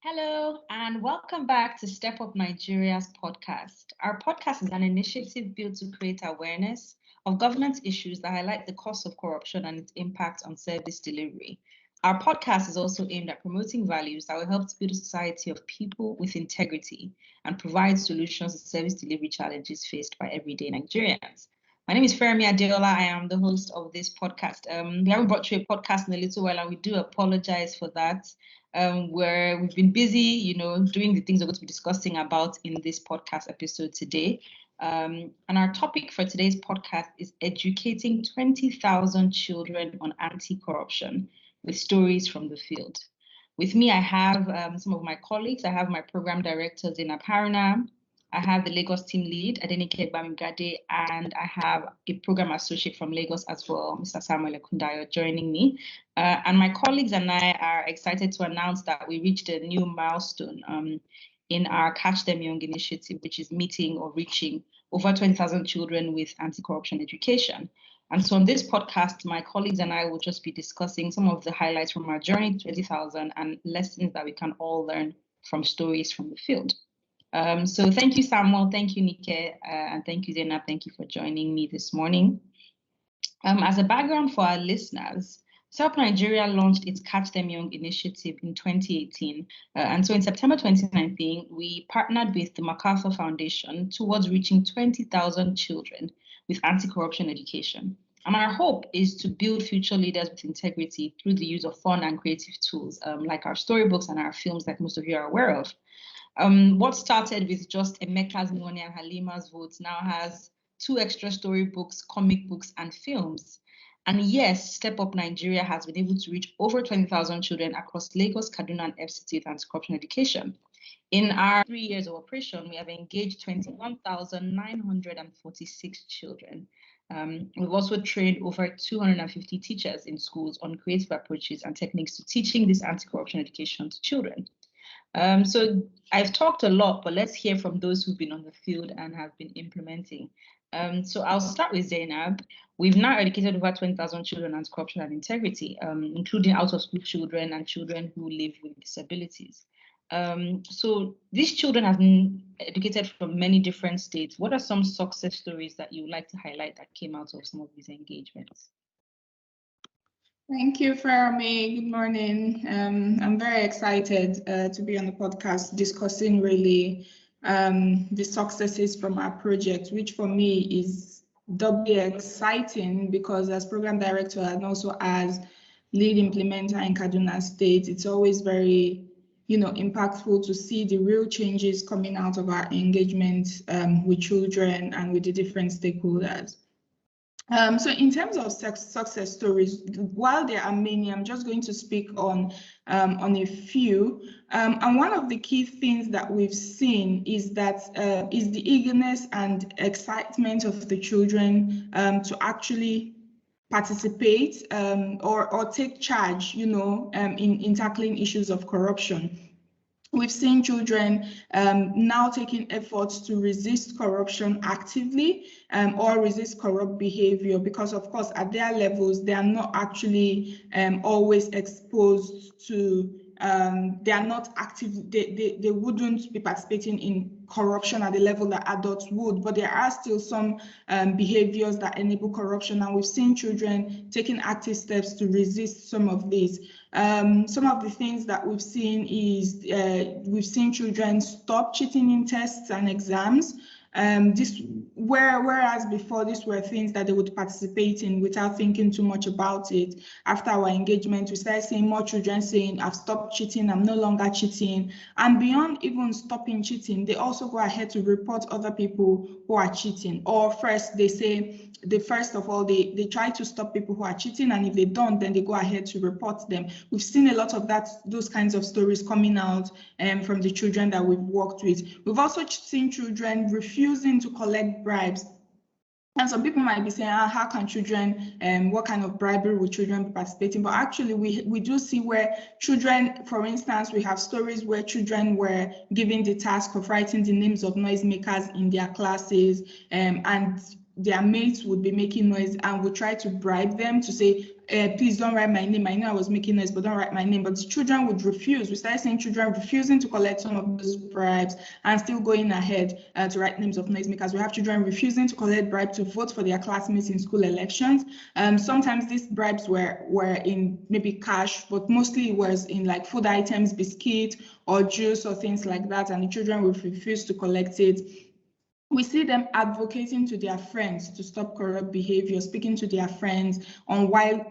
Hello, and welcome back to Step Up Nigeria's podcast. Our podcast is an initiative built to create awareness of governance issues that highlight the cost of corruption and its impact on service delivery. Our podcast is also aimed at promoting values that will help to build a society of people with integrity and provide solutions to service delivery challenges faced by everyday Nigerians. My name is Fermi Adeola. I am the host of this podcast. We haven't brought you a podcast in a little while, and we do apologize for that. Where we've been busy, doing the things we're going to be discussing about in this podcast episode today. And our topic for today's podcast is educating 20,000 children on anti-corruption with stories from the field. With me, I have some of my colleagues. I have my program director, Zainab Haruna. I have the Lagos team lead, Adenike Bamigade, and I have a program associate from Lagos as well, Mr. Samuel Ekundayo, joining me. And my colleagues and I are excited to announce that we reached a new milestone in our Catch Them Young initiative, which is meeting or reaching over 20,000 children with anti-corruption education. And so on this podcast, my colleagues and I will just be discussing some of the highlights from our journey to 20,000 and lessons that we can all learn from stories from the field. So thank you, Samuel. Thank you, Nike. And thank you, Zainab. Thank you for joining me this morning. As a background for our listeners, Step Up Nigeria launched its Catch Them Young initiative in 2018. And so in September 2019, we partnered with the MacArthur Foundation towards reaching 20,000 children with anti-corruption education. And our hope is to build future leaders with integrity through the use of fun and creative tools like our storybooks and our films that most of you are aware of. What started with just Emeka's money and Halima's votes now has 2 extra storybooks, comic books, and films. And yes, Step Up Nigeria has been able to reach over 20,000 children across Lagos, Kaduna, and FCT with anti-corruption education. In our 3 years of operation, we have engaged 21,946 children. We've also trained over 250 teachers in schools on creative approaches and techniques to teaching this anti-corruption education to children. So I've talked a lot, but let's hear from those who've been on the field and have been implementing. So I'll start with Zainab. We've now educated over 20,000 children on corruption and integrity, including out-of-school children and children who live with disabilities. So these children have been educated from many different states. What are some success stories that you would like to highlight that came out of some of these engagements? Thank you, Fermi. Good morning. I'm very excited to be on the podcast discussing really the successes from our project, which for me is doubly exciting because as program director and also as lead implementer in Kaduna State, it's always very impactful to see the real changes coming out of our engagement with children and with the different stakeholders. So in terms of success stories, while there are many, I'm just going to speak on a few. And one of the key things that we've seen is that is the eagerness and excitement of the children to actually participate or take charge, in tackling issues of corruption. We've seen children now taking efforts to resist corruption actively or resist corrupt behavior because, of course, at their levels, they are not actually always exposed to, they are not active, they wouldn't be participating in corruption at the level that adults would, but there are still some behaviors that enable corruption, and we've seen children taking active steps to resist some of these. Some of the things that we've seen is we've seen children stop cheating in tests and exams. Whereas before these were things that they would participate in without thinking too much about it. After our engagement, we started seeing more children saying, I've stopped cheating, I'm no longer cheating. And beyond even stopping cheating, they also go ahead to report other people who are cheating. Or first, they say, first of all, they try to stop people who are cheating, and if they don't, then they go ahead to report them. We've seen a lot of those kinds of stories coming out from the children that we've worked with. We've also seen children refusing to collect bribes. And some people might be saying, how can children, what kind of bribery will children be participating? But actually, we do see where children, for instance, we have stories where children were given the task of writing the names of noisemakers in their classes, and their mates would be making noise and would try to bribe them to say, please don't write my name. I know I was making noise, but don't write my name. But the children would refuse. We started seeing children refusing to collect some of those bribes and still going ahead to write names of noisemakers. We have children refusing to collect bribes to vote for their classmates in school elections. Sometimes these bribes were in maybe cash, but mostly it was in like food items, biscuit or juice or things like that, and the children would refuse to collect it. We see them advocating to their friends to stop corrupt behavior, speaking to their friends on why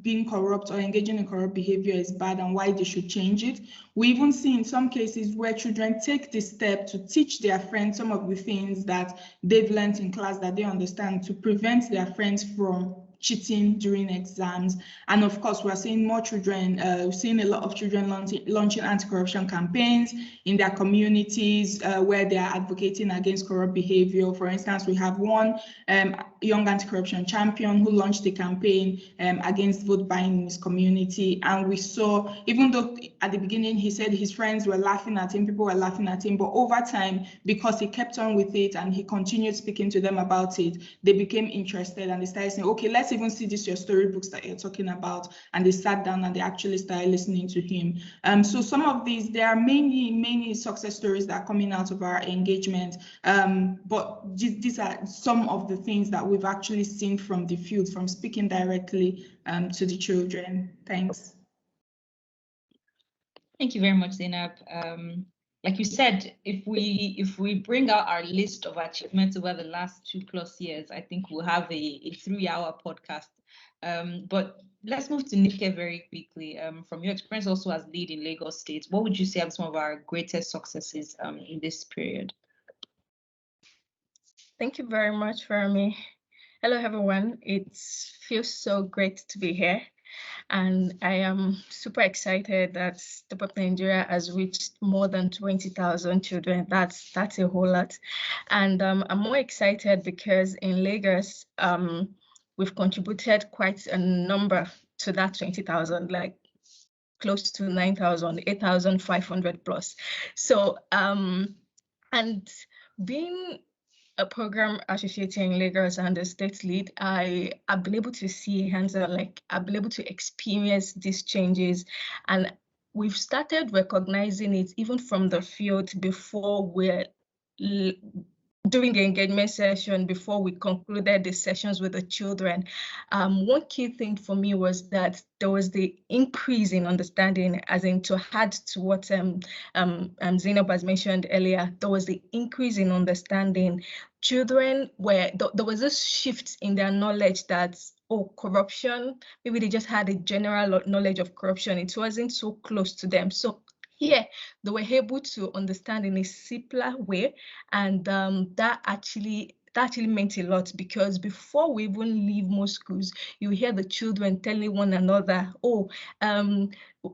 being corrupt or engaging in corrupt behavior is bad and why they should change it. We even see in some cases where children take the step to teach their friends some of the things that they've learned in class that they understand to prevent their friends from cheating during exams. And of course, we're seeing more children, we're seeing a lot of children launching anti-corruption campaigns in their communities where they are advocating against corrupt behavior. For instance, we have one young anti-corruption champion who launched a campaign against vote buying in his community. And we saw, even though at the beginning he said his friends were laughing at him, people were laughing at him, but over time, because he kept on with it and he continued speaking to them about it, they became interested and they started saying, okay, let's even see this, your storybooks that you're talking about. And they sat down and they actually started listening to him. So some of these, there are many success stories that are coming out of our engagement. But these are some of the things that we've actually seen from the field, from speaking directly to the children. Thanks. Thank you very much, Zainab. Like you said, if we bring out our list of achievements over the last 2+ years, I think we'll have a 3-hour podcast. But let's move to Nike very quickly. From your experience also as lead in Lagos State, what would you say are some of our greatest successes in this period? Thank you very much, Fermi. Hello, everyone. It feels so great to be here. And I am super excited that Step Up Nigeria has reached more than 20,000 children. That's a whole lot. And I'm more excited because in Lagos, we've contributed quite a number to that 20,000, like close to 9,000, 8,500 plus. So, and being a program associating Lagos and the state lead, I've been able to see hands-on, like I've been able to experience these changes, and we've started recognizing it even from the field before we're during the engagement session, before we concluded the sessions with the children. One key thing for me was that there was the increase in understanding, as in to add to what Zainab has mentioned earlier, there was the increase in understanding. Children there was this shift in their knowledge that, oh, corruption, maybe they just had a general knowledge of corruption. It wasn't so close to them. So here, they were able to understand in a simpler way, and that actually meant a lot, because before we even leave most schools, you hear the children telling one another, oh,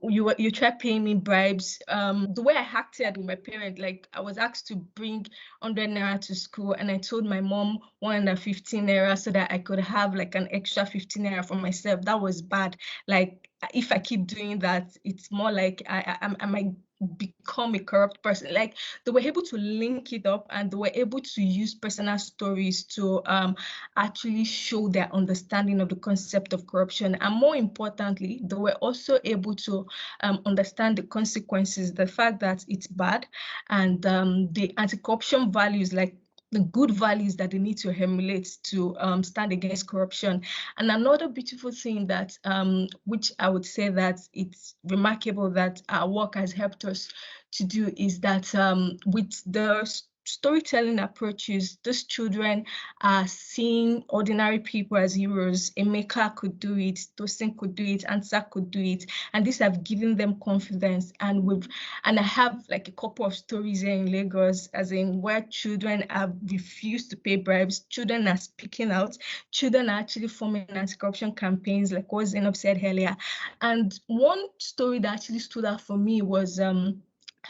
you try paying me bribes. The way I acted with my parent, like I was asked to bring 100 naira to school, and I told my mom 115 naira so that I could have like an extra 15 naira for myself. That was bad. Like, if I keep doing that, it's more like I might become a corrupt person. Like, they were able to link it up, and they were able to use personal stories to actually show their understanding of the concept of corruption. And more importantly, they were also able to understand the consequences, the fact that it's bad, and the anti-corruption values, like the good values that they need to emulate to stand against corruption. And another beautiful thing that, which I would say that it's remarkable that our work has helped us to do, is that with the storytelling approaches, these children are seeing ordinary people as heroes. Emeka could do it, Tosin could do it, Ansa could do it, and these have given them confidence. And I have like a couple of stories here in Lagos, as in where children have refused to pay bribes, children are speaking out, children are actually forming anti-corruption campaigns, like what Zainab said earlier. And one story that actually stood out for me was a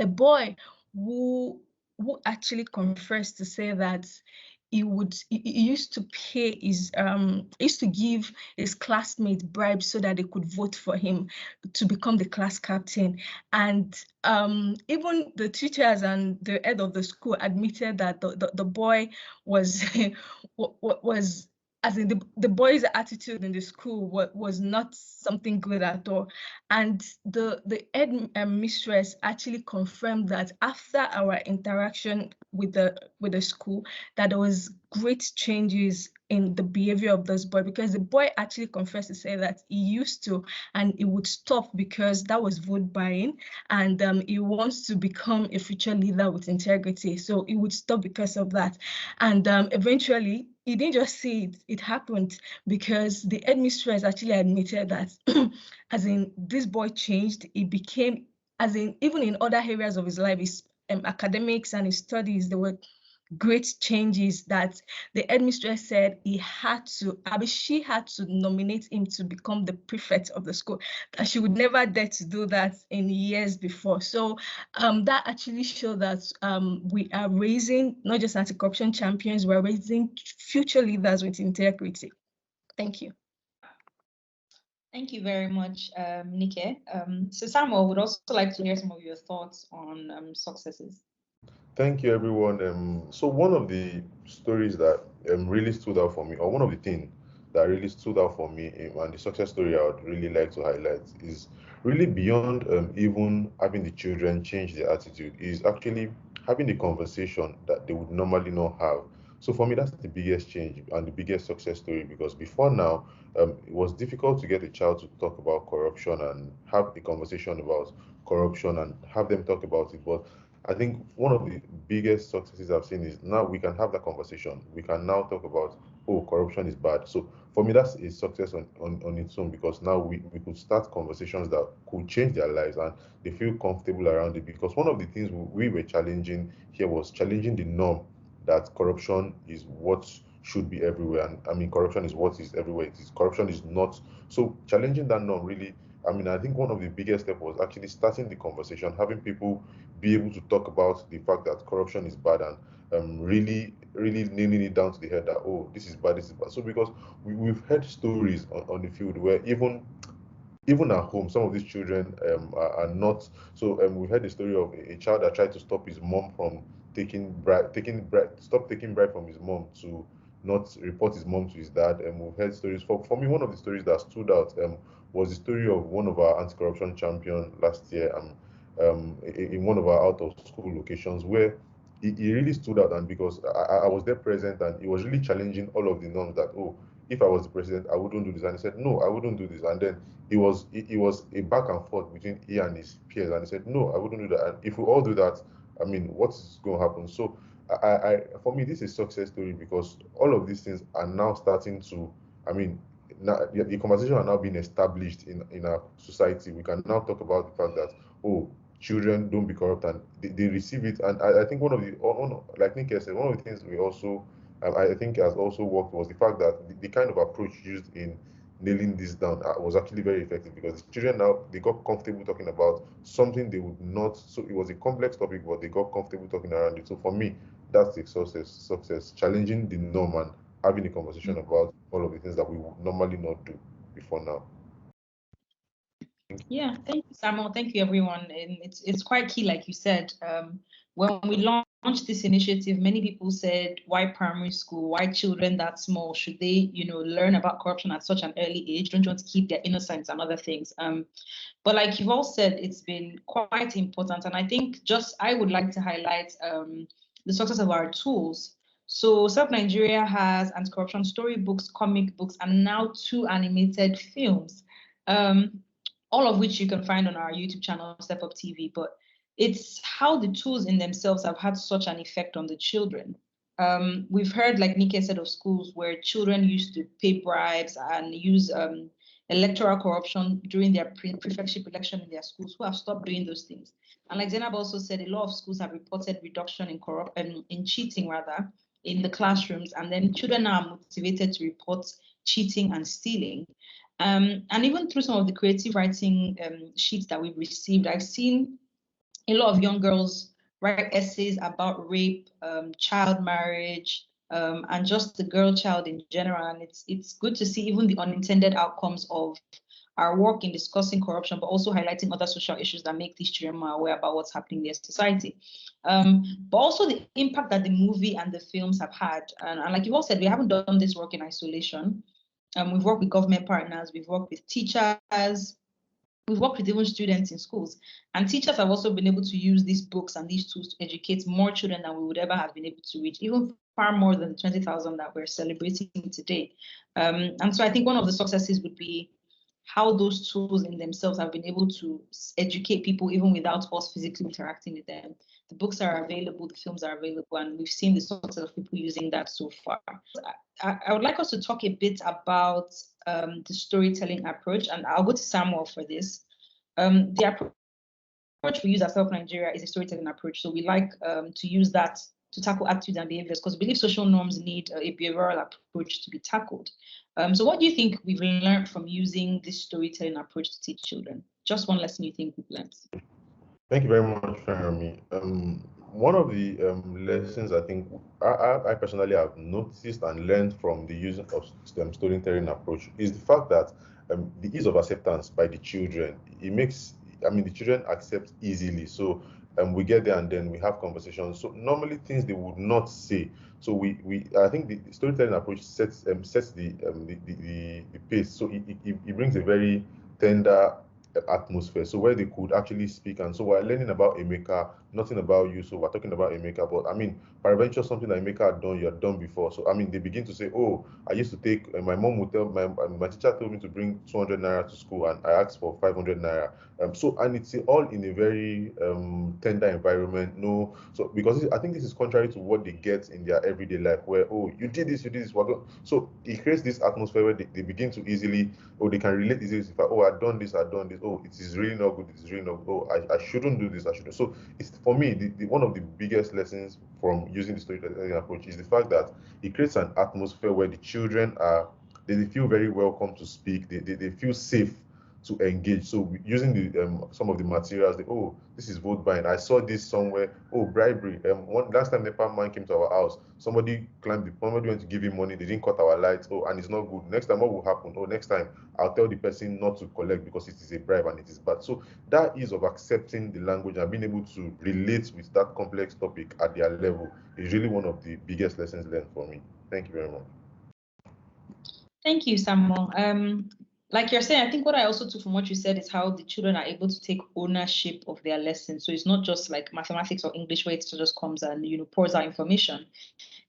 boy who actually confessed to say that he used to pay his used to give his classmates bribes so that they could vote for him to become the class captain. And even the teachers and the head of the school admitted that the boy was as in the boys' attitude in the school was not something good at all. And the head mistress actually confirmed that after our interaction with the school, that there was great changes in the behavior of this boy, because the boy actually confessed to say that he used to, and he would stop because that was vote buying, and he wants to become a future leader with integrity. So he would stop because of that. And eventually, he didn't just see it, it happened, because the headmistress actually admitted that as in this boy changed. He became, as in even in other areas of his life, his academics and his studies, there were great changes that the headmistress said he had to, she had to nominate him to become the prefect of the school, that she would never dare to do that in years before. So that actually showed that we are raising not just anti-corruption champions, we're raising future leaders with integrity. Thank you. Thank you very much, Nike. So Samuel, would also like to hear some of your thoughts on successes. Thank you, everyone. So one of the stories that really stood out for me, or one of the things that really stood out for me, and the success story I would really like to highlight, is really beyond even having the children change their attitude, is actually having the conversation that they would normally not have. So for me, that's the biggest change and the biggest success story, because before now, it was difficult to get a child to talk about corruption and have a conversation about corruption and have them talk about it. But I think one of the biggest successes I've seen is now we can have that conversation. We can now talk about, oh, corruption is bad. So for me, that's a success on its own, because now we could start conversations that could change their lives and they feel comfortable around it. Because one of the things we were challenging here was challenging the norm that corruption is what should be everywhere. And I mean, corruption is what is everywhere. It is, corruption is not. So challenging that norm really, I mean, I think one of the biggest steps was actually starting the conversation, having people be able to talk about the fact that corruption is bad, and really nailing it down to the head that, oh, this is bad, this is bad. So because we've heard stories on the field where even at home, some of these children are not. So we heard the story of a child that tried to stop his mom from stop taking bribe from his mom to not report his mom to his dad. And we've heard stories. For me, one of the stories that stood out was the story of one of our anti-corruption champions last year in one of our out-of-school locations, where he really stood out. And because I was there present, and he was really challenging all of the norms that, oh, if I was the president, I wouldn't do this. And he said, no, I wouldn't do this. And then it was a back and forth between he and his peers. And he said, no, I wouldn't do that. And if we all do that, I mean, what's going to happen? So for me, this is a success story, because all of these things are now starting to, I mean, now the conversation are now being established in our society. We can now talk about the fact that, oh, children don't be corrupt, and they receive it. And I think like Nick said, one of the things we also, I think has also worked was the fact that the kind of approach used in nailing this down was actually very effective, because the children now, they got comfortable talking about something they would not. So it was a complex topic, but they got comfortable talking around it. So for me, that's the success, challenging the norm and having a conversation about all of the things that we would normally not do before now. Yeah, thank you, Samuel. Thank you, everyone. And it's quite key, like you said. When we launched this initiative, many people said, why primary school? Why children that small? Should they, learn about corruption at such an early age? Don't you want to keep their innocence and other things? But like you've all said, it's been quite important. And I think I would like to highlight the success of our tools. So SEP Nigeria has anti-corruption storybooks, comic books, and now 2 animated films. All of which you can find on our YouTube channel, Step Up TV. But it's how the tools in themselves have had such an effect on the children. We've heard, like Nike said, of schools where children used to pay bribes and use electoral corruption during their prefectship election in their schools, who have stopped doing those things. And like Zainab also said, a lot of schools have reported reduction in cheating rather in the classrooms, and then children are motivated to report cheating and stealing. And even through some of the creative writing sheets that we've received, I've seen a lot of young girls write essays about rape, child marriage, and just the girl child in general. And it's good to see even the unintended outcomes of our work in discussing corruption, but also highlighting other social issues that make these children more aware about what's happening in their society. But also the impact that the movie and the films have had. And like you all said, we haven't done this work in isolation. We've worked with government partners, we've worked with teachers, we've worked with even students in schools. And teachers have also been able to use these books and these tools to educate more children than we would ever have been able to reach, even far more than the 20,000 that we're celebrating today. And so I think one of the successes would be how those tools in themselves have been able to educate people even without us physically interacting with them. The books are available, the films are available, and we've seen the success of people using that so far. I would like us to talk a bit about the storytelling approach, and I'll go to Samuel for this. The approach we use at Self Nigeria is a storytelling approach. So we like to use that to tackle attitudes and behaviors because we believe social norms need a behavioral approach to be tackled. So what do you think we've learned from using this storytelling approach to teach children? Just one lesson you think we've learned. Thank you very much, Fermi. One of the lessons I think I personally have noticed and learned from the use of storytelling approach is the fact that the ease of acceptance by the children, it makes, the children accept easily. So we get there and then we have conversations. So normally things they would not say. So I think the storytelling approach sets the pace. So it brings a very tender atmosphere, so where they could actually speak. And so we're learning about Emeka, nothing about you, so we're talking about Emeka, but peradventure something that Emeka had done, you had done before. So they begin to say, oh, I used to take, my mom would tell, my teacher told me to bring 200 naira to school and I asked for 500 naira. And it's all in a very tender environment. No, so because I think this is contrary to what they get in their everyday life, where, oh, you did this, so it creates this atmosphere where they begin to easily, or they can relate easily. Oh, I've done this, oh, it is really not good, it is really not good, oh, I shouldn't do this, I shouldn't. So it's, for me, one of the biggest lessons from using the storytelling approach is the fact that it creates an atmosphere where the children they feel very welcome to speak, they feel safe to engage. So using the some of the materials, oh, this is vote buying. I saw this somewhere. Oh, bribery. Last time Nepal man came to our house, somebody went to give him money. They didn't cut our lights. Oh, and it's not good. Next time, what will happen? Oh, next time I'll tell the person not to collect because it is a bribe and it is bad. So that ease of accepting the language and being able to relate with that complex topic at their level is really one of the biggest lessons learned for me. Thank you very much. Thank you, Samuel. Like you're saying, I think what I also took from what you said is how the children are able to take ownership of their lessons. So it's not just like mathematics or English where it just comes and, pours out information.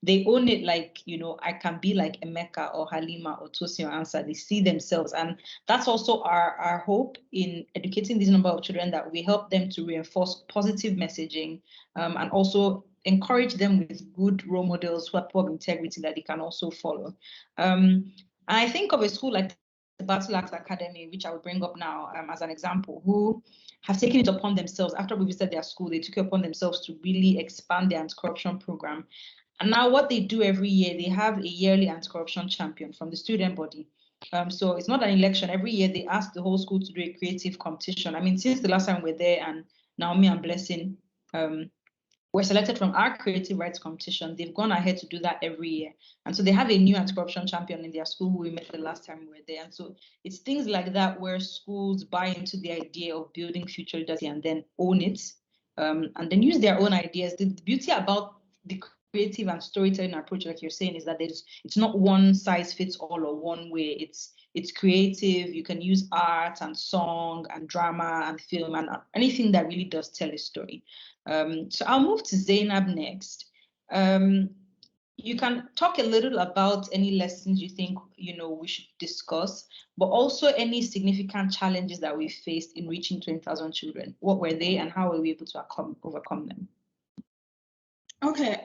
They own it like, I can be like Emeka or Halima or Tosin or Ansa. They see themselves. And that's also our hope in educating this number of children, that we help them to reinforce positive messaging and also encourage them with good role models who are people of integrity that they can also follow. And I think of a school like the Battle Axe Academy, which I will bring up now as an example, who have taken it upon themselves. After we visited their school, they took it upon themselves to really expand their anti-corruption program. And now what they do every year, they have a yearly anti-corruption champion from the student body. So it's not an election. Every year they ask the whole school to do a creative competition. Since the last time we were there and Naomi and Blessing were selected from our creative rights competition, they've gone ahead to do that every year. And so they have a new anti-corruption champion in their school who we met the last time we were there. And so it's things like that where schools buy into the idea of building future leaders and then own it and then use their own ideas. The beauty about the creative and storytelling approach, like you're saying, is that it's not one size fits all or one way. It's creative. You can use art and song and drama and film and anything that really does tell a story. So I'll move to Zainab next. You can talk a little about any lessons you think we should discuss, but also any significant challenges that we faced in reaching 20,000 children. What were they, and how were we able to overcome them? Okay.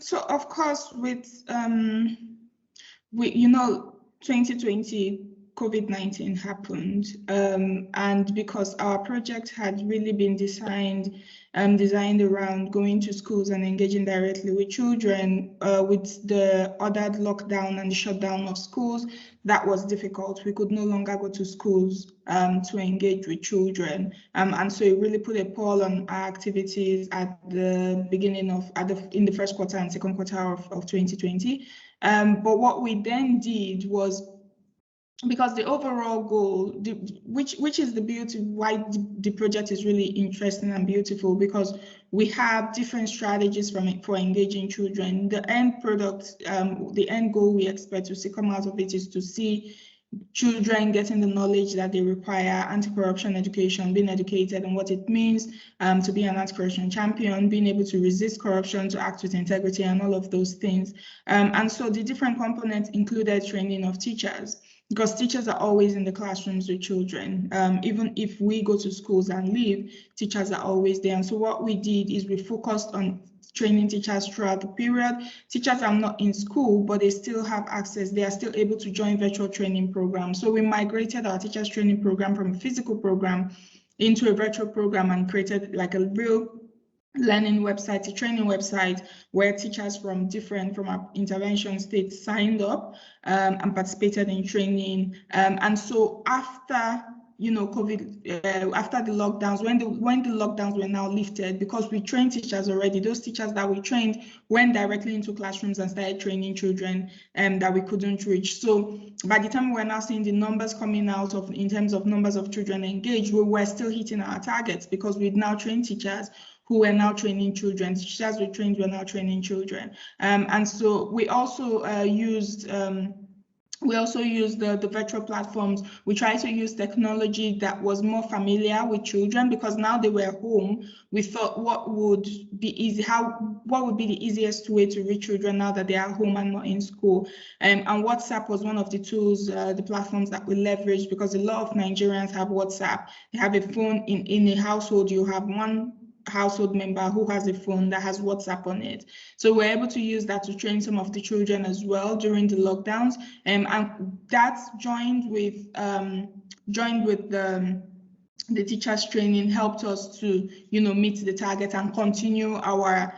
So of course, with 2020 COVID-19 happened, and because our project had really been designed around going to schools and engaging directly with children, with the ordered lockdown and the shutdown of schools, that was difficult. We could no longer go to schools to engage with children, and so it really put a pause on our activities at the beginning of in the first quarter and second quarter of 2020. But what we then did was, because the overall goal, which is the beauty, why the project is really interesting and beautiful, because we have different strategies for engaging children. The end product, the end goal we expect to see come out of it is to see children getting the knowledge that they require, anti-corruption education, being educated on what it means to be an anti-corruption champion, being able to resist corruption, to act with integrity, and all of those things. And so the different components included training of teachers, because teachers are always in the classrooms with children. Even if we go to schools and leave, teachers are always there. And so what we did is we focused on training teachers throughout the period. Teachers are not in school, but they still have access. They are still able to join virtual training programs. So we migrated our teachers training program from a physical program into a virtual program and created like a real learning website, a training website, where teachers from our intervention states signed up and participated in training. And so after COVID, after the lockdowns, when the lockdowns were now lifted, because we trained teachers already, those teachers that we trained went directly into classrooms and started training children that we couldn't reach. So by the time we're now seeing the numbers coming out in terms of numbers of children engaged, we were still hitting our targets, because we'd now trained teachers who were now training children. Teachers we trained were now training children. And so we also used the virtual platforms. We tried to use technology that was more familiar with children, because now they were home. We thought, what would be the easiest way to reach children now that they are home and not in school? And WhatsApp was one of the tools, the platforms that we leveraged, because a lot of Nigerians have WhatsApp. They have a phone in a household. You have one household member who has a phone that has WhatsApp on it. So we're able to use that to train some of the children as well during the lockdowns. And that's joined with the teachers training helped us to meet the target and continue our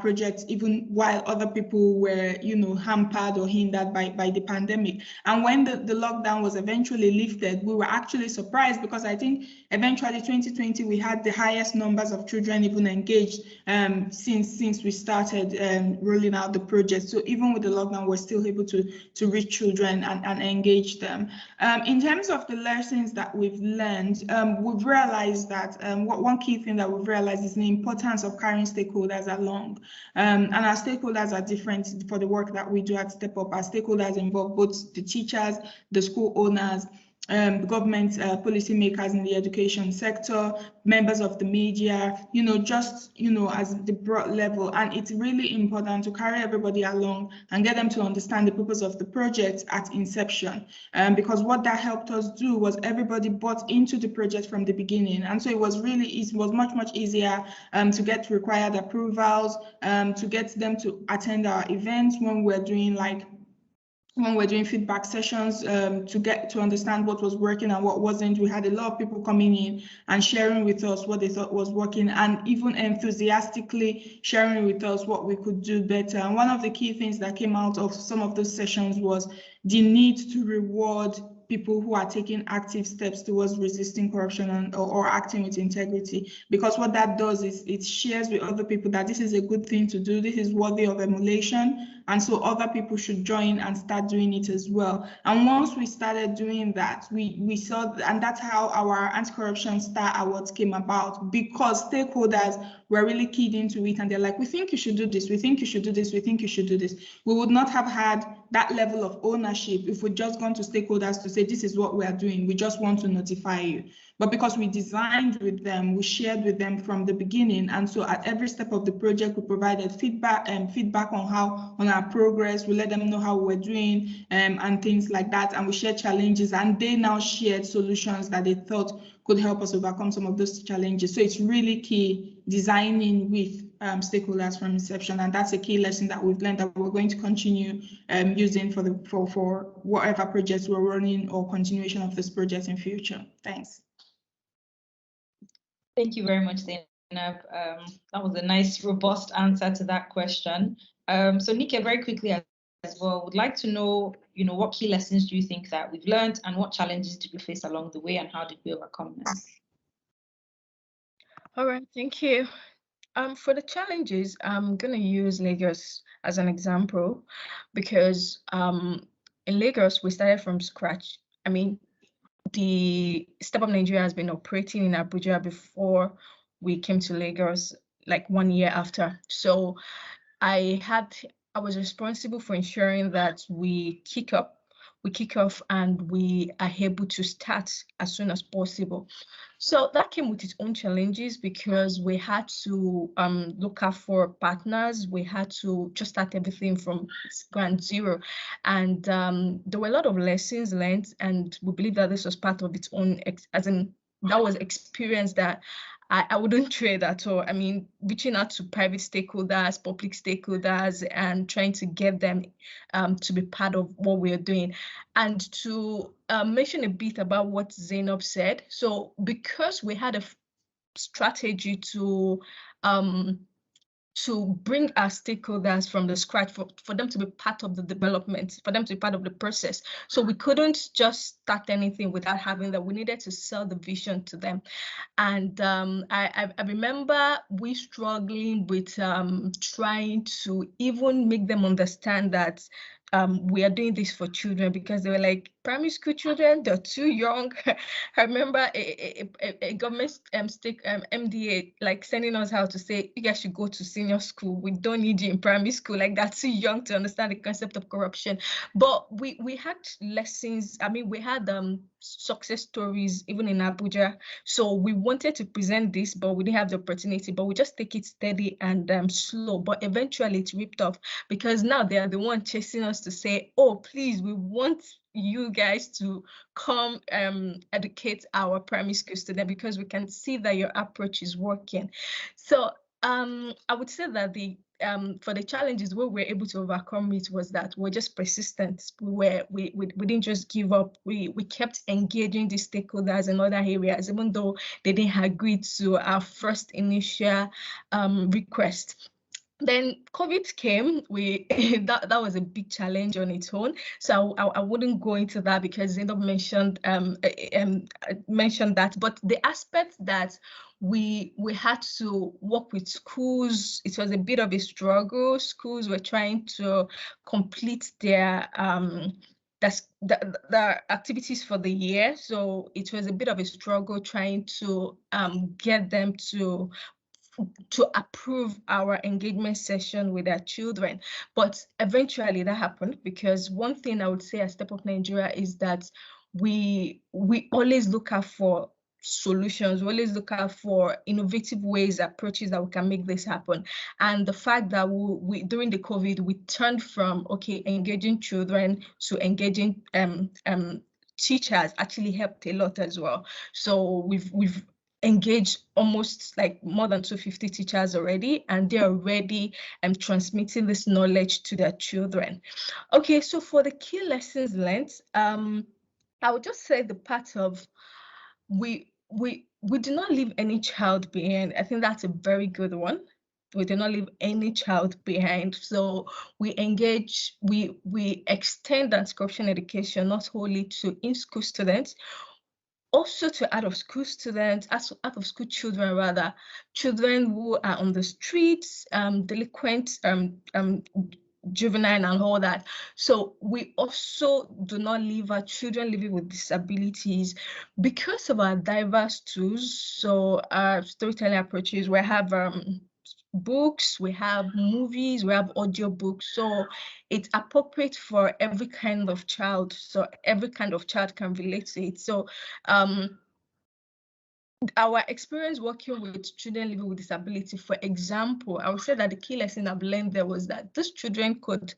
project, even while other people were hampered or hindered by the pandemic. And when the lockdown was eventually lifted, we were actually surprised, because I think eventually 2020 we had the highest numbers of children even engaged since we started rolling out the project. So even with the lockdown, we're still able to reach children and engage them. In terms of the lessons that we've learned, we've realized that one key thing that we've realized is the importance of carrying stakeholders along. And our stakeholders are different for the work that we do at Step Up. Our stakeholders involve both the teachers, the school owners, government policymakers in the education sector, members of the media, just as the broad level. And it's really important to carry everybody along and get them to understand the purpose of the project at inception, because what that helped us do was everybody bought into the project from the beginning. And so it was much easier to get required approvals, to get them to attend our events when we're doing feedback sessions, to get to understand what was working and what wasn't. We had a lot of people coming in and sharing with us what they thought was working, and even enthusiastically sharing with us what we could do better. And one of the key things that came out of some of those sessions was the need to reward people who are taking active steps towards resisting corruption or acting with integrity, because what that does is it shares with other people that this is a good thing to do, this is worthy of emulation, and so other people should join and start doing it as well. And once we started doing that, we saw, and that's how our Anti-Corruption Star Awards came about, because stakeholders were really keyed into it, and they're like, we think you should do this, we think you should do this, we think you should do this. We would not have had that level of ownership if we'd just gone to stakeholders to say, this is what we are doing, we just want to notify you. But because we designed with them, we shared with them from the beginning. And so at every step of the project, we provided feedback on our progress. We let them know how we're doing and things like that. And we shared challenges, and they now shared solutions that they thought could help us overcome some of those challenges. So it's really key designing with stakeholders from inception, and that's a key lesson that we've learned that we're going to continue using for whatever projects we're running or continuation of this project in future. Thanks. Thank you very much, Zainab. That was a nice, robust answer to that question. So Nike, very quickly as well, would like to know, what key lessons do you think that we've learned, and what challenges did we face along the way, and how did we overcome them? All right, thank you. For the challenges, I'm going to use Lagos as an example, because in Lagos, we started from scratch. I mean, the Step Up Nigeria has been operating in Abuja before we came to Lagos, like 1 year after. So I was responsible for ensuring that we kick off and we are able to start as soon as possible. So that came with its own challenges, because we had to look out for partners. We had to just start everything from ground zero. And there were a lot of lessons learned, and we believe that this was part of its own, that was experience that I wouldn't trade at all. I mean, reaching out to private stakeholders, public stakeholders, and trying to get them to be part of what we're doing. And to mention a bit about what Zainab said. So because we had a strategy to bring our stakeholders from the scratch, for them to be part of the development, for them to be part of the process. So we couldn't just start anything without having that. We needed to sell the vision to them. And I remember we struggling with trying to even make them understand that we are doing this for children, because they were like, primary school children, they're too young. I remember a government MDA like sending us out to say, you guys should go to senior school. We don't need you in primary school. Like, that's too young to understand the concept of corruption. But we had lessons. I mean, we had success stories even in Abuja. So we wanted to present this, but we didn't have the opportunity. But we just take it steady and slow. But eventually it ripped off, because now they are the one chasing us to say, oh, please, we want you guys to come educate our primary school students, because we can see that your approach is working. So I would say that for the challenges, what we were able to overcome it was that we're just persistent. We didn't just give up. We kept engaging the stakeholders in other areas, even though they didn't agree to our first initial request. Then COVID came. That was a big challenge on its own. So I wouldn't go into that, because Zainab mentioned that. But the aspect that we had to work with schools, it was a bit of a struggle. Schools were trying to complete their the activities for the year. So it was a bit of a struggle trying to get them to approve our engagement session with our children. But eventually that happened, because one thing I would say at Step Up Nigeria is that we always look out for solutions. We always look out for innovative ways, approaches that we can make this happen. And the fact that we during the COVID, we turned from engaging children to engaging teachers actually helped a lot as well. So we've engaged almost like more than 250 teachers already, and they're already transmitting this knowledge to their children. Okay, so for the key lessons learned, I would just say the part of we do not leave any child behind. I think that's a very good one. We do not leave any child behind. So we engage, we extend anti-corruption education not only to in-school students, also to out-of-school students, out-of-school children rather, children who are on the streets, delinquent, juvenile and all that. So we also do not leave our children living with disabilities because of our diverse tools. So our storytelling approaches, we have books, we have movies, we have audiobooks. So it's appropriate for every kind of child. So every kind of child can relate to it. So our experience working with children living with disability, for example, I would say that the key lesson I've learned there was that these children could,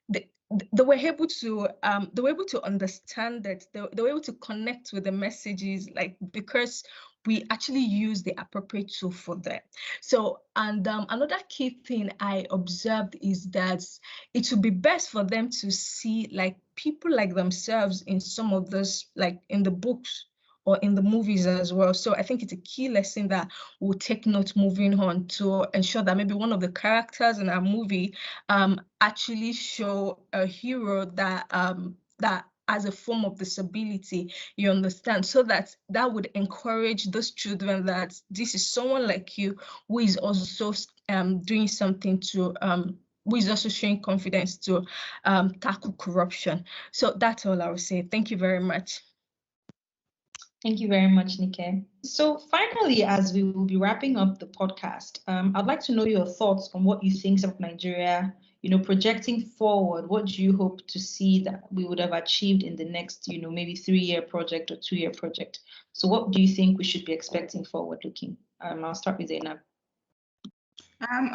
they were able to understand that they were able to connect with the messages, like, because we actually use the appropriate tool for them. So, and another key thing I observed is that it would be best for them to see like people like themselves in some of those, like in the books or in the movies as well. So I think it's a key lesson that we'll take note moving on, to ensure that maybe one of the characters in our movie actually show a hero that that as a form of disability, you understand, so that would encourage those children that this is someone like you who is also doing something to who is also showing confidence to tackle corruption. So that's all I would say. Thank you very much. Thank you very much, Nike. So finally, as we will be wrapping up the podcast, I'd like to know your thoughts on what you think of Nigeria, projecting forward. What do you hope to see that we would have achieved in the next, maybe 3-year project or 2-year project? So what do you think we should be expecting forward looking? I'll start with Zainab.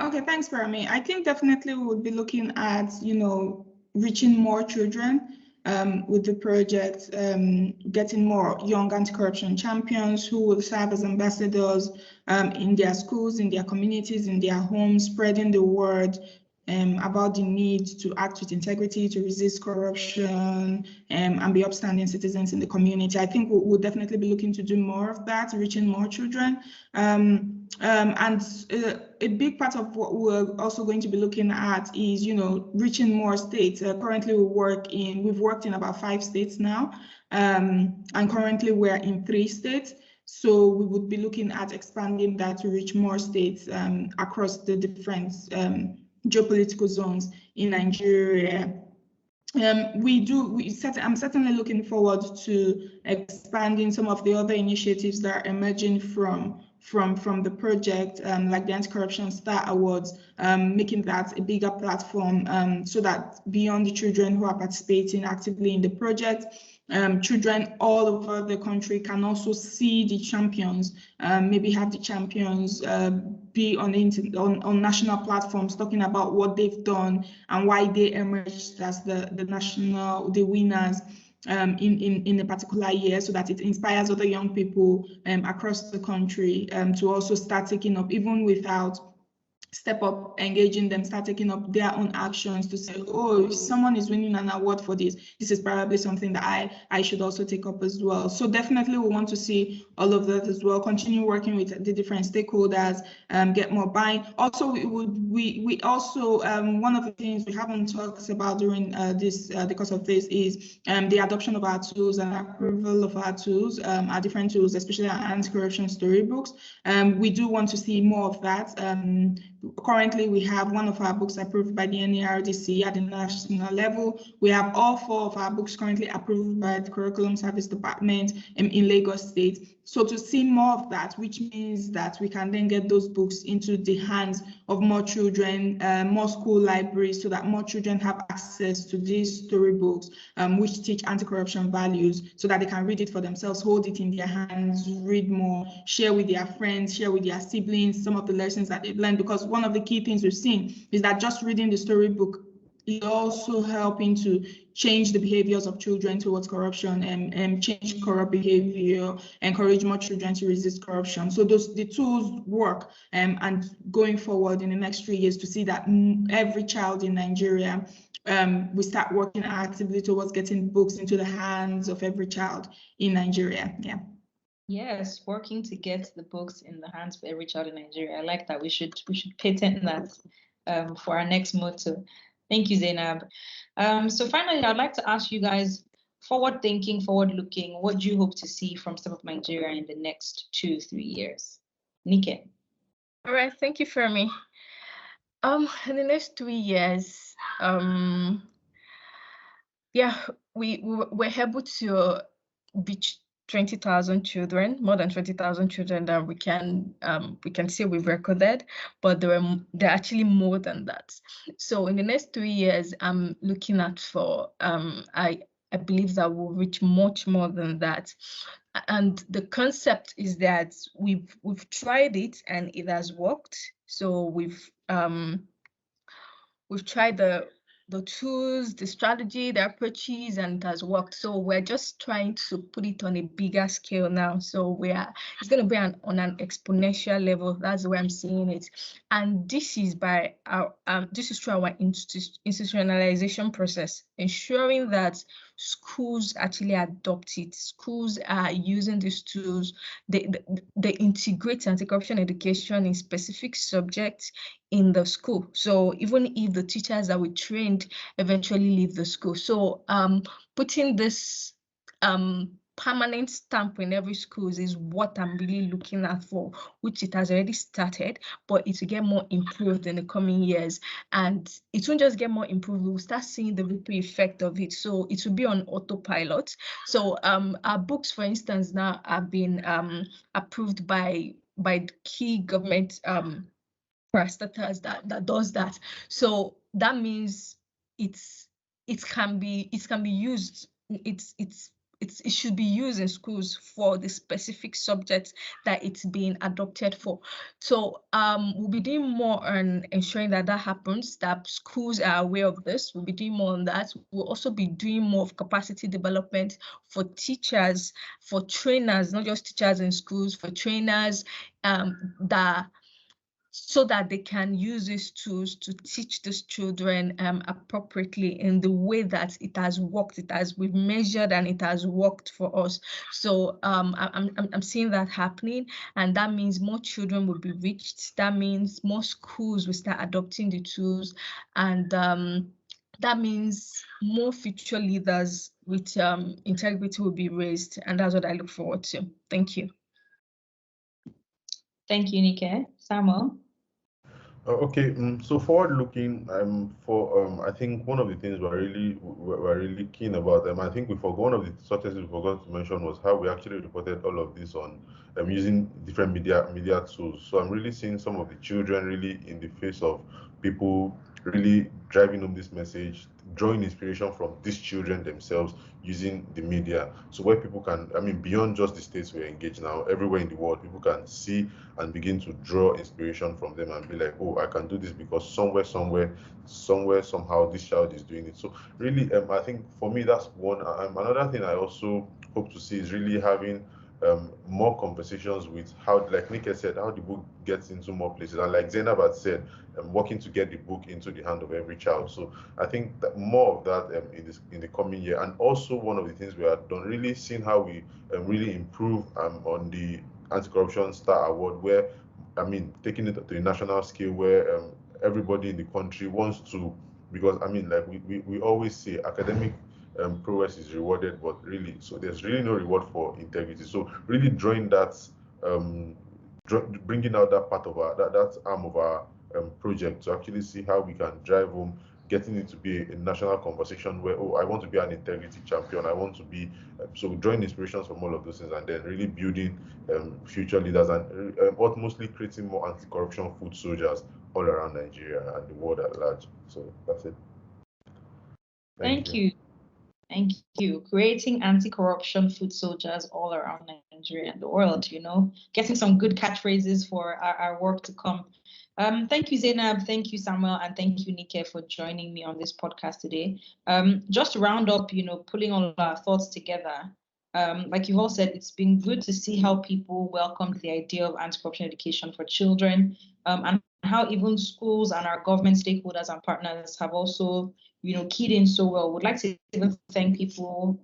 Okay, thanks, Parami. I think definitely we would be looking at, reaching more children with the project, getting more young anti-corruption champions who will serve as ambassadors in their schools, in their communities, in their homes, spreading the word about the need to act with integrity, to resist corruption, and be upstanding citizens in the community. I think we'll definitely be looking to do more of that, reaching more children. And a big part of what we're also going to be looking at is, reaching more states. Currently, we've worked in about 5 states now, and currently we're in 3 states. So we would be looking at expanding that to reach more states across the different geopolitical zones in Nigeria. I'm certainly looking forward to expanding some of the other initiatives that are emerging from the project, like the Anti-Corruption Star Awards, making that a bigger platform so that beyond the children who are participating actively in the project, children all over the country can also see the champions, maybe have the champions be on national platforms talking about what they've done and why they emerged as the winners in a particular year, so that it inspires other young people across the country to also start taking up, even without step up, engaging them, start taking up their own actions to say, oh, if someone is winning an award for this is probably something that I should also take up as well. So definitely we want to see all of that as well, continue working with the different stakeholders, get more buy-in. Also, we also, one of the things we haven't talked about during the course of this is the adoption of our tools and approval of our tools, our different tools, especially our anti-corruption storybooks. We do want to see more of that. Currently, we have one of our books approved by the NERDC at the national level. We have all 4 of our books currently approved by the Curriculum Service Department in Lagos State. So to see more of that, which means that we can then get those books into the hands of more children, more school libraries, so that more children have access to these storybooks, which teach anti-corruption values, so that they can read it for themselves, hold it in their hands, read more, share with their friends, share with their siblings some of the lessons that they've learned. Because one of the key things we've seen is that just reading the storybook is also helping to change the behaviors of children towards corruption and change corrupt behavior, encourage more children to resist corruption. So the tools work, and going forward in the next 3 years to see that every child in Nigeria, we start working actively towards getting books into the hands of every child in Nigeria. Yeah. Yes, working to get the books in the hands of every child in Nigeria. I like that. We should patent that for our next motto. Thank you, Zainab. So finally, I'd like to ask you guys, forward-thinking, forward-looking, what do you hope to see from Step Up Nigeria in the next 2-3 years? Nike. All right, thank you, Fermi. In the next 3 years, we're able to reach 20,000 children, more than 20,000 children that we can say we've recorded, but there are actually more than that. So in the next 3 years, I'm looking at I believe that we'll reach much more than that. And the concept is that we've tried it and it has worked. So we've tried the tools, the strategy, the approaches, and it has worked. So we're just trying to put it on a bigger scale now. So it's going to be on an exponential level. That's the way I'm seeing it. And this is by this is through our institutionalization process, ensuring that schools actually adopt it. Schools are using these tools. They integrate anti-corruption education in specific subjects in the school. So even if the teachers that we trained eventually leave the school, so putting this permanent stamp in every school is what I'm really looking at for, which it has already started, but it will get more improved in the coming years. And it won't just get more improved, we'll start seeing the ripple effect of it. So it will be on autopilot. So our books, for instance, now have been approved by key government parastatals that does that. So that means it can be used. It should be used in schools for the specific subjects that it's being adopted for. So we'll be doing more on ensuring that happens, that schools are aware of this. We'll be doing more on that. We'll also be doing more of capacity development for teachers, for trainers, not just teachers in schools, for trainers so that they can use these tools to teach these children appropriately in the way that it has worked. We've measured and it has worked for us. So I'm seeing that happening, and that means more children will be reached. That means more schools will start adopting the tools, and that means more future leaders with integrity will be raised, and that's what I look forward to. Thank you. Thank you, Nike. Samuel? Okay, so forward-looking, I think one of the things we're really keen about, I think one of the successes we forgot to mention was how we actually reported all of this on using different media tools. So I'm really seeing some of the children really in the face of people really driving home this message, drawing inspiration from these children themselves using the media. So where people can, beyond just the states we're engaged now, everywhere in the world, people can see and begin to draw inspiration from them and be like, oh, I can do this because somewhere, somehow this child is doing it. So really, I think for me, that's one. Another thing I also hope to see is really having more conversations with how, like Nike said, how the book gets into more places. And like Zainab had said, working to get the book into the hand of every child. So I think that more of that in the coming year. And also one of the things we have done, really seeing how we really improve on the Anti-Corruption Star Award, where, taking it to the national scale, where everybody in the country wants to, because, like we always say, academic prowess is rewarded, but really, so there's really no reward for integrity. So really drawing that, bringing out that part of that arm of our project to actually see how we can drive home, getting it to be a national conversation where, oh, I want to be an integrity champion, I want to be, so drawing inspirations from all of those things, and then really building future leaders, and ultimately creating more anti-corruption foot soldiers all around Nigeria and the world at large. So that's it. Thank you. Thank you. Creating anti-corruption foot soldiers all around Nigeria and the world, getting some good catchphrases for our work to come. Thank you, Zainab. Thank you, Samuel. And thank you, Nike, for joining me on this podcast today. Just to round up, pulling all our thoughts together, like you've all said, it's been good to see how people welcomed the idea of anti-corruption education for children, and how even schools and our government stakeholders and partners have also keyed in so well. Would like to even thank people,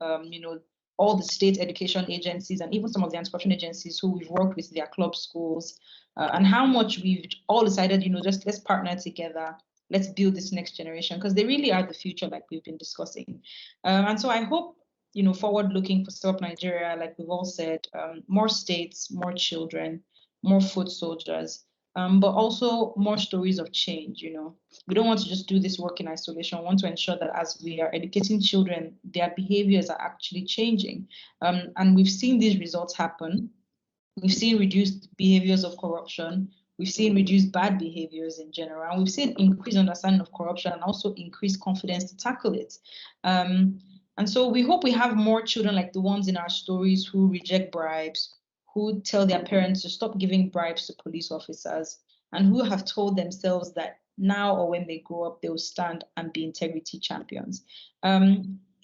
all the state education agencies and even some of the anti-corruption agencies who we've worked with, their club schools, and how much we've all decided, just let's partner together, let's build this next generation, because they really are the future, like we've been discussing. And so I hope, forward looking for Stop Nigeria, like we've all said, more states, more children, more foot soldiers, but also more stories of change. We don't want to just do this work in isolation. We want to ensure that as we are educating children, their behaviors are actually changing. And we've seen these results happen. We've seen reduced behaviors of corruption. We've seen reduced bad behaviors in general. And we've seen increased understanding of corruption and also increased confidence to tackle it. And so we hope we have more children like the ones in our stories who reject bribes, who tell their parents to stop giving bribes to police officers, and who have told themselves that now or when they grow up, they will stand and be integrity champions.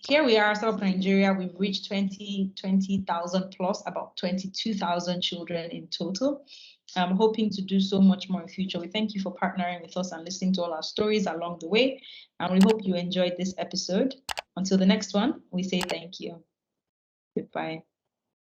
Here we are, South Nigeria, we've reached 20,000 plus, about 22,000 children in total. I'm hoping to do so much more in future. We thank you for partnering with us and listening to all our stories along the way. And we hope you enjoyed this episode. Until the next one, we say thank you. Goodbye.